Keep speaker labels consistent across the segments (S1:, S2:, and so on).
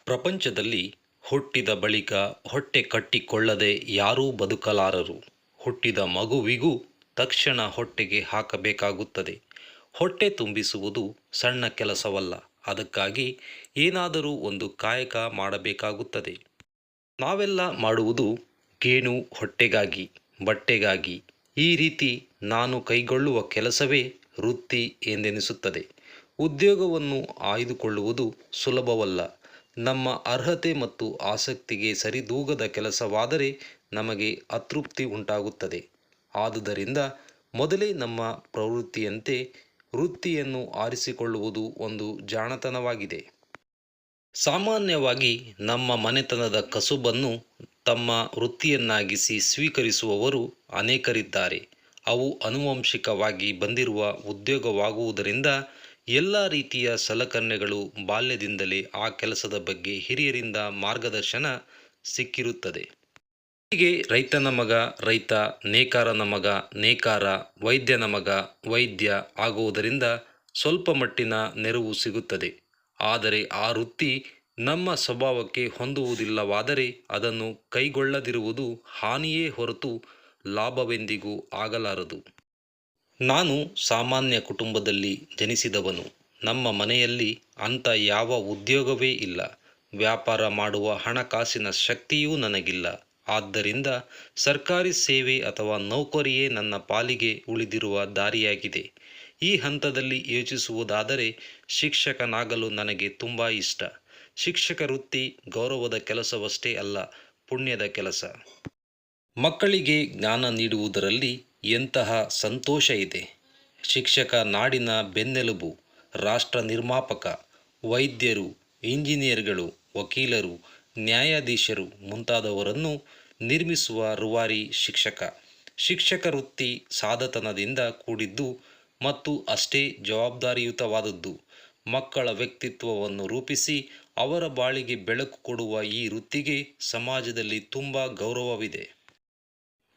S1: ಪ್ರಪಂಚದಲ್ಲಿ ಹುಟ್ಟಿದ ಬಳಿಕ ಹೊಟ್ಟೆ ಕಟ್ಟಿಕೊಳ್ಳದೆ ಯಾರೂ ಬದುಕಲಾರರು. ಹುಟ್ಟಿದ ಮಗುವಿಗೂ ತಕ್ಷಣ ಹೊಟ್ಟೆಗೆ ಹಾಕಬೇಕಾಗುತ್ತದೆ. ಹೊಟ್ಟೆ ತುಂಬಿಸುವುದು ಸಣ್ಣ ಕೆಲಸವಲ್ಲ. ಅದಕ್ಕಾಗಿ ಏನಾದರೂ ಒಂದು ಕಾಯಕ ಮಾಡಬೇಕಾಗುತ್ತದೆ. ನಾವೆಲ್ಲ ಮಾಡುವುದು ಗೇಣು ಹೊಟ್ಟೆಗಾಗಿ, ಬಟ್ಟೆಗಾಗಿ. ಈ ರೀತಿ ನಾನು ಕೈಗೊಳ್ಳುವ ಕೆಲಸವೇ ವೃತ್ತಿ ಎಂದೆನಿಸುತ್ತದೆ. ಉದ್ಯೋಗವನ್ನು ಆಯ್ದುಕೊಳ್ಳುವುದು ಸುಲಭವಲ್ಲ. ನಮ್ಮ ಅರ್ಹತೆ ಮತ್ತು ಆಸಕ್ತಿಗೆ ಸರಿದೂಗದ ಕೆಲಸವಾದರೆ ನಮಗೆ ಅತೃಪ್ತಿ ಉಂಟಾಗುತ್ತದೆ. ಆದುದರಿಂದ ಮೊದಲೇ ನಮ್ಮ ಪ್ರವೃತ್ತಿಯಂತೆ ವೃತ್ತಿಯನ್ನು ಆರಿಸಿಕೊಳ್ಳುವುದು ಒಂದು ಜಾಣತನವಾಗಿದೆ. ಸಾಮಾನ್ಯವಾಗಿ ನಮ್ಮ ಮನೆತನದ ಕಸುಬನ್ನು ತಮ್ಮ ವೃತ್ತಿಯನ್ನಾಗಿಸಿ ಸ್ವೀಕರಿಸುವವರು ಅನೇಕರಿದ್ದಾರೆ. ಅವು ಆನುವಂಶಿಕವಾಗಿ ಬಂದಿರುವ ಉದ್ಯೋಗವಾಗುವುದರಿಂದ ಎಲ್ಲ ರೀತಿಯ ಸಲಕರಣೆಗಳು ಬಾಲ್ಯದಿಂದಲೇ ಆ ಕೆಲಸದ ಬಗ್ಗೆ ಹಿರಿಯರಿಂದ ಮಾರ್ಗದರ್ಶನ ಸಿಕ್ಕಿರುತ್ತದೆ. ಹೀಗೆ ರೈತನ ಮಗ ರೈತ, ನೇಕಾರನ ಮಗ ನೇಕಾರ, ವೈದ್ಯನ ಮಗ ವೈದ್ಯ ಆಗುವುದರಿಂದ ಸ್ವಲ್ಪ ಮಟ್ಟಿನ ನೆರವು ಸಿಗುತ್ತದೆ. ಆದರೆ ಆ ವೃತ್ತಿ ನಮ್ಮ ಸ್ವಭಾವಕ್ಕೆ ಹೊಂದುವುದಿಲ್ಲವಾದರೆ ಅದನ್ನು ಕೈಗೊಳ್ಳದಿರುವುದು ಹಾನಿಯೇ ಹೊರತು ಲಾಭವೆಂದಿಗೂ ಆಗಲಾರದು. ನಾನು ಸಾಮಾನ್ಯ ಕುಟುಂಬದಲ್ಲಿ ಜನಿಸಿದವನು. ನಮ್ಮ ಮನೆಯಲ್ಲಿ ಅಂಥ ಯಾವ ಉದ್ಯೋಗವೇ ಇಲ್ಲ. ವ್ಯಾಪಾರ ಮಾಡುವ ಹಣಕಾಸಿನ ಶಕ್ತಿಯೂ ನನಗಿಲ್ಲ. ಆದ್ದರಿಂದ ಸರ್ಕಾರಿ ಸೇವೆ ಅಥವಾ ನೌಕರಿಯೇ ನನ್ನ ಪಾಲಿಗೆ ಉಳಿದಿರುವ ದಾರಿಯಾಗಿದೆ. ಈ ಹಂತದಲ್ಲಿ ಯೋಚಿಸುವುದಾದರೆ ಶಿಕ್ಷಕನಾಗಲು ನನಗೆ ತುಂಬ ಇಷ್ಟ. ಶಿಕ್ಷಕ ವೃತ್ತಿ ಗೌರವದ ಕೆಲಸವಷ್ಟೇ ಅಲ್ಲ, ಪುಣ್ಯದ ಕೆಲಸ. ಮಕ್ಕಳಿಗೆ ಜ್ಞಾನ ನೀಡುವುದರಲ್ಲಿ ಎಂತಹ ಸಂತೋಷ ಇದೆ. ಶಿಕ್ಷಕ ನಾಡಿನ ಬೆನ್ನೆಲುಬು, ರಾಷ್ಟ್ರ ನಿರ್ಮಾಪಕ. ವೈದ್ಯರು, ಇಂಜಿನಿಯರ್ಗಳು, ವಕೀಲರು, ನ್ಯಾಯಾಧೀಶರು ಮುಂತಾದವರನ್ನು ನಿರ್ಮಿಸುವ ರೂವಾರಿ ಶಿಕ್ಷಕ. ಶಿಕ್ಷಕ ವೃತ್ತಿ ಸಾಧತನದಿಂದ ಕೂಡಿದ್ದು ಮತ್ತು ಅಷ್ಟೇ ಜವಾಬ್ದಾರಿಯುತವಾದದ್ದು. ಮಕ್ಕಳ ವ್ಯಕ್ತಿತ್ವವನ್ನು ರೂಪಿಸಿ ಅವರ ಬಾಳಿಗೆ ಬೆಳಕು ಕೊಡುವ ಈ ವೃತ್ತಿಗೆ ಸಮಾಜದಲ್ಲಿ ತುಂಬ ಗೌರವವಿದೆ.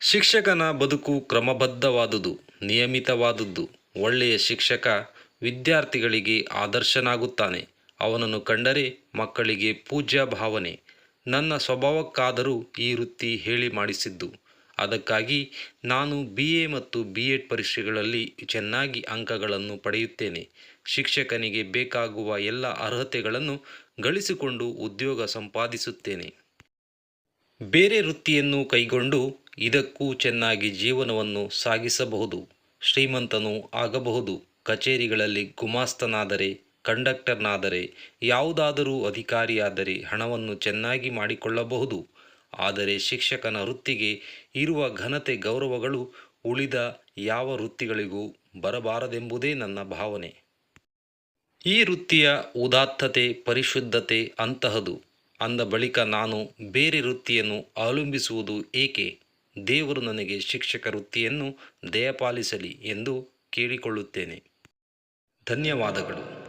S1: ಶಿಕ್ಷಕನ ಬದುಕು ಕ್ರಮಬದ್ಧವಾದುದು, ನಿಯಮಿತವಾದುದು. ಒಳ್ಳೆಯ ಶಿಕ್ಷಕ ವಿದ್ಯಾರ್ಥಿಗಳಿಗೆ ಆದರ್ಶನಾಗುತ್ತಾನೆ. ಅವನನ್ನು ಕಂಡರೆ ಮಕ್ಕಳಿಗೆ ಪೂಜ್ಯ ಭಾವನೆ. ನನ್ನ ಸ್ವಭಾವಕ್ಕಾದರೂ ಈ ವೃತ್ತಿ ಹೇಳಿ ಮಾಡಿಸಿದ್ದು. ಅದಕ್ಕಾಗಿ ನಾನು BA ಮತ್ತು B.Ed ಪರೀಕ್ಷೆಗಳಲ್ಲಿ ಚೆನ್ನಾಗಿ ಅಂಕಗಳನ್ನು ಪಡೆಯುತ್ತೇನೆ. ಶಿಕ್ಷಕನಿಗೆ ಬೇಕಾಗುವ ಎಲ್ಲ ಅರ್ಹತೆಗಳನ್ನು ಗಳಿಸಿಕೊಂಡು ಉದ್ಯೋಗ ಸಂಪಾದಿಸುತ್ತೇನೆ. ಬೇರೆ ವೃತ್ತಿಯನ್ನು ಕೈಗೊಂಡು ಇದಕ್ಕೂ ಚೆನ್ನಾಗಿ ಜೀವನವನ್ನು ಸಾಗಿಸಬಹುದು. ಶ್ರೀಮಂತನೂ ಆಗಬಹುದು. ಕಚೇರಿಗಳಲ್ಲಿ ಗುಮಾಸ್ತನಾದರೆ, ಕಂಡಕ್ಟರ್ನಾದರೆ, ಯಾವುದಾದರೂ ಅಧಿಕಾರಿಯಾದರೆ ಹಣವನ್ನು ಚೆನ್ನಾಗಿ ಮಾಡಿಕೊಳ್ಳಬಹುದು. ಆದರೆ ಶಿಕ್ಷಕನ ವೃತ್ತಿಗೆ ಇರುವ ಘನತೆ ಗೌರವಗಳು ಉಳಿದ ಯಾವ ವೃತ್ತಿಗಳಿಗೂ ಬರಬಾರದೆಂಬುದೇ ನನ್ನ ಭಾವನೆ. ಈ ವೃತ್ತಿಯ ಉದಾತ್ತತೆ, ಪರಿಶುದ್ಧತೆ ಅಂತಹದು. ಅಂದ ಬಳಿಕ ನಾನು ಬೇರೆ ವೃತ್ತಿಯನ್ನು ಅವಲಂಬಿಸುವುದು ಏಕೆ? ದೇವರು ನನಗೆ ಶಿಕ್ಷಕ ವೃತ್ತಿಯನ್ನು ದಯಪಾಲಿಸಲಿ ಎಂದು ಕೇಳಿಕೊಳ್ಳುತ್ತೇನೆ. ಧನ್ಯವಾದಗಳು.